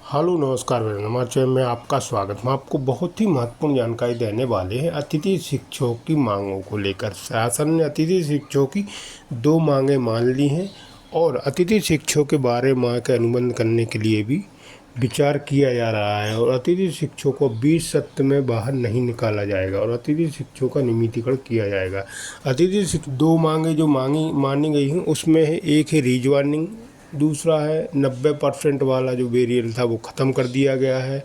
Hello नमस्कार मेरा हमारे चैनल में आपका स्वागत। हम आपको बहुत ही महत्वपूर्ण जानकारी देने वाले हैं अतिथि शिक्षकों की मांगों को लेकर। शासन ने अतिथि शिक्षकों की 2 मांगें मान ली हैं और अतिथि शिक्षकों के बारे में के अनुबंध करने के लिए भी विचार किया जा रहा है और अतिथि शिक्षकों को 20 सत्र में बाहर नहीं निकाला जाएगा और अतिथि शिक्षकों का नियमितीकरण किया जाएगा। अतिथि 2 मांगें जो मानी गई हैं उसमें है, एक है रीजॉइनिंग, दूसरा है 90% वाला जो वेरिएंट था वो ख़त्म कर दिया गया है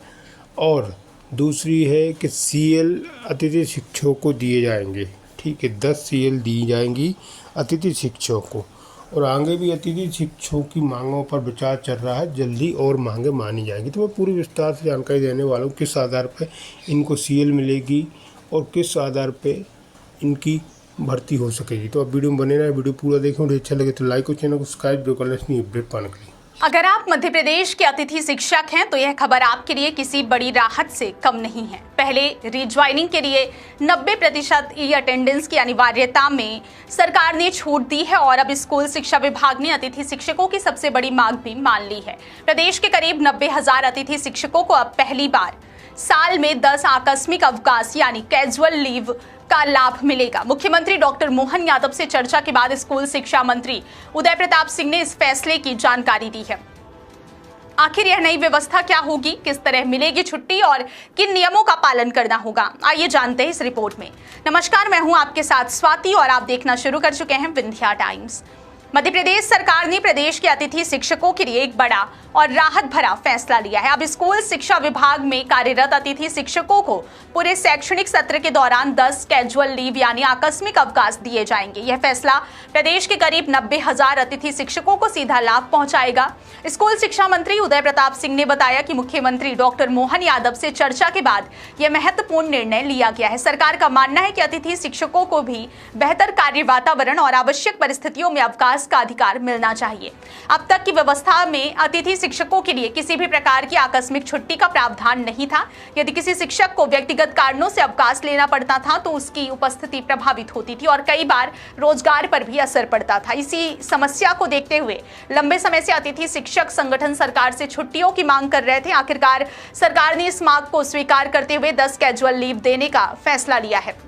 और दूसरी है कि सीएल अतिथि शिक्षकों को दिए जाएंगे। ठीक है, 10 सीएल दी जाएंगी अतिथि शिक्षकों को और आगे भी अतिथि शिक्षकों की मांगों पर विचार चल रहा है, जल्दी और मांगें मानी जाएंगी। तो मैं पूरी विस्तार से जानकारी देने वाला हूँ किस आधार पर इनको सीएल मिलेगी और किस आधार पर इनकी भर्ती हो सकेगी। तो अब वीडियो में बने रहे, वीडियो पूरा देखें। वीडियो अच्छा लगे तो लाइक और चैनल को सब्सक्राइब कर लें अपनी अपडेट पाने के लिए। अगर आप मध्य प्रदेश के अतिथि शिक्षक हैं तो यह खबर आपके लिए किसी बड़ी राहत से कम नहीं है। पहले रीज्वाइनिंग के लिए 90% ई अटेंडेंस की अनिवार्यता में सरकार ने छूट दी है और अब स्कूल शिक्षा विभाग ने अतिथि शिक्षकों की सबसे बड़ी मांग भी मान ली है। प्रदेश के करीब 90,000 अतिथि शिक्षकों को अब पहली बार साल में 10 आकस्मिक अवकाश यानी कैजुअल लीव का लाभ मिलेगा। मुख्यमंत्री डॉक्टर मोहन यादव से चर्चा के बाद स्कूल शिक्षा मंत्री उदय प्रताप सिंह ने इस फैसले की जानकारी दी है। आखिर यह नई व्यवस्था क्या होगी, किस तरह मिलेगी छुट्टी और किन नियमों का पालन करना होगा, आइए जानते हैं इस रिपोर्ट में। नमस्कार, मैं हूं आपके साथ स्वाति और आप देखना शुरू कर चुके हैं विंध्या टाइम्स। मध्य प्रदेश सरकार ने प्रदेश के अतिथि शिक्षकों के लिए एक बड़ा और राहत भरा फैसला लिया है। अब स्कूल शिक्षा विभाग में कार्यरत अतिथि शिक्षकों को पूरे शैक्षणिक सत्र के दौरान 10 कैजुअल लीव यानी आकस्मिक अवकाश दिए जाएंगे। यह फैसला प्रदेश के करीब 90,000 अतिथि शिक्षकों को सीधा लाभ पहुंचाएगा। स्कूल शिक्षा मंत्री उदय प्रताप सिंह ने बताया कि मुख्यमंत्री डॉक्टर मोहन यादव से चर्चा के बाद यह महत्वपूर्ण निर्णय लिया गया है। सरकार का मानना है कि अतिथि शिक्षकों को भी बेहतर कार्य वातावरण और आवश्यक परिस्थितियों में अवकाश का अधिकार मिलना चाहिए। अब तक की व्यवस्था में अतिथि शिक्षकों के लिए किसी भी प्रकार की आकस्मिक छुट्टी का प्रावधान नहीं था। यदि किसी शिक्षक को व्यक्तिगत कारणों से अवकाश लेना पड़ता था तो उसकी उपस्थिति प्रभावित होती थी और कई बार रोजगार पर भी असर पड़ता था। इसी समस्या को देखते हुए लंबे समय से अतिथि शिक्षक संगठन सरकार से छुट्टियों की मांग कर रहे थे। आखिरकार सरकार ने इस मांग को स्वीकार करते हुए 10 कैजुअल लीव देने का फैसला लिया है।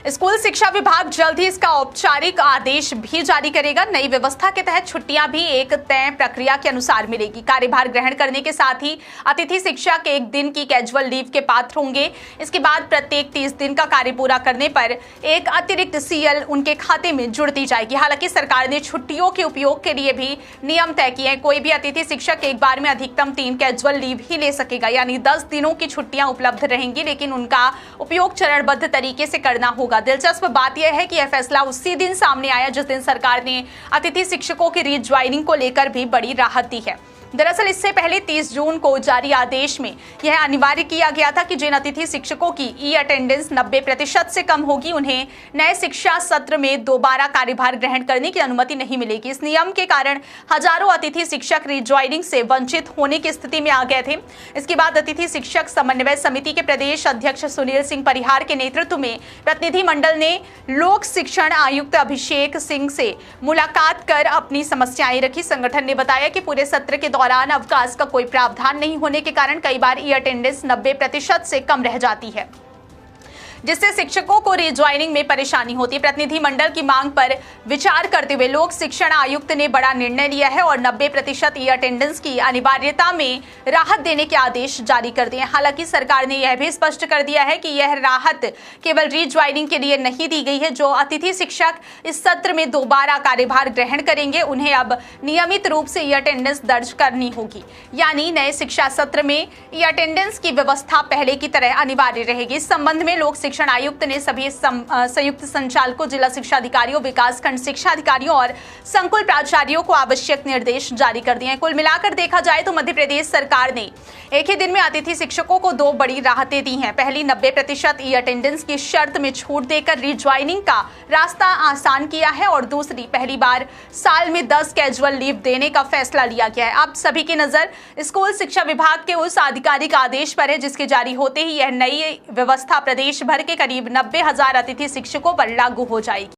स्कूल शिक्षा विभाग जल्द ही इसका औपचारिक आदेश भी जारी करेगा। नई व्यवस्था के तहत छुट्टियां भी एक तय प्रक्रिया के अनुसार मिलेगी। कार्यभार ग्रहण करने के साथ ही अतिथि शिक्षक 1 दिन की कैजुअल लीव के पात्र होंगे। इसके बाद प्रत्येक 30 दिन का कार्य पूरा करने पर एक अतिरिक्त सीएल उनके खाते में जुड़ दी जाएगी। हालांकि सरकार ने छुट्टियों के उपयोग के लिए भी नियम तय किए हैं। कोई भी अतिथि शिक्षक एक बार में अधिकतम 3 कैजुअल लीव ही ले सकेगा, यानी 10 दिनों की छुट्टियां उपलब्ध रहेंगी, लेकिन उनका उपयोग चरणबद्ध तरीके से करना होगा। दिलचस्प बात यह है कि यह फैसला उसी दिन सामने आया जिस दिन सरकार ने अतिथि शिक्षकों की रीज्वाइनिंग को लेकर भी बड़ी राहत दी है। दरअसल इससे पहले 30 जून को जारी आदेश में यह अनिवार्य किया गया था कि जिन अतिथि शिक्षकों की ई अटेंडेंस 90% से कम होगी उन्हें नए शिक्षा सत्र में दोबारा कार्यभार ग्रहण करने की अनुमति नहीं मिलेगी। इस नियम के कारण हजारों अतिथि शिक्षक रीज्वाइनिंग से वंचित होने की स्थिति में आ गए थे। इसके बाद अतिथि शिक्षक समन्वय समिति के प्रदेश अध्यक्ष सुनील सिंह परिहार के नेतृत्व में प्रतिनिधि मंडल ने लोक शिक्षण आयुक्त अभिषेक सिंह से मुलाकात कर अपनी समस्याएं रखी। संगठन ने बताया कि पूरे सत्र के दौरान अवकाश का कोई प्रावधान नहीं होने के कारण कई बार ई अटेंडेंस 90% से कम रह जाती है, जिससे शिक्षकों को रीज्वाइनिंग में परेशानी होती है। प्रतिनिधि मंडल की मांग पर विचार करते हुए लोक शिक्षण आयुक्त ने बड़ा निर्णय लिया है और 90% ई अटेंडेंस की अनिवार्यता में राहत देने के आदेश जारी कर दिए। हालांकि सरकार ने यह भी स्पष्ट कर दिया है कि यह राहत केवल रीज्वाइनिंग के लिए नहीं दी गई है। जो अतिथि शिक्षक इस सत्र में दोबारा कार्यभार ग्रहण करेंगे उन्हें अब नियमित रूप से ई अटेंडेंस दर्ज करनी होगी, यानी नए शिक्षा सत्र में ई अटेंडेंस की व्यवस्था पहले की तरह अनिवार्य रहेगी। इस संबंध में लोक शिक्षण आयुक्त ने सभी संयुक्त संचालकों, जिला शिक्षा अधिकारियों, विकासखंड शिक्षा अधिकारियों और संकुल प्राचार्यों को आवश्यक निर्देश जारी कर दिए हैं। कुल मिलाकर देखा जाए तो मध्य प्रदेश सरकार ने एक ही दिन में अतिथि शिक्षकों को 2 बड़ी राहतें दी हैं। पहली 90% ई अटेंडेंस की शर्त में छूट देकर रीज्वाइनिंग का रास्ता आसान किया है और दूसरी पहली बार साल में 10 कैजुअल लीव देने का फैसला लिया गया है। अब सभी की नजर स्कूल शिक्षा विभाग के उस आधिकारिक आदेश पर है जिसके जारी होते ही यह नई व्यवस्था प्रदेश भर के करीब 90,000 अतिथि शिक्षकों पर लागू हो जाएगी।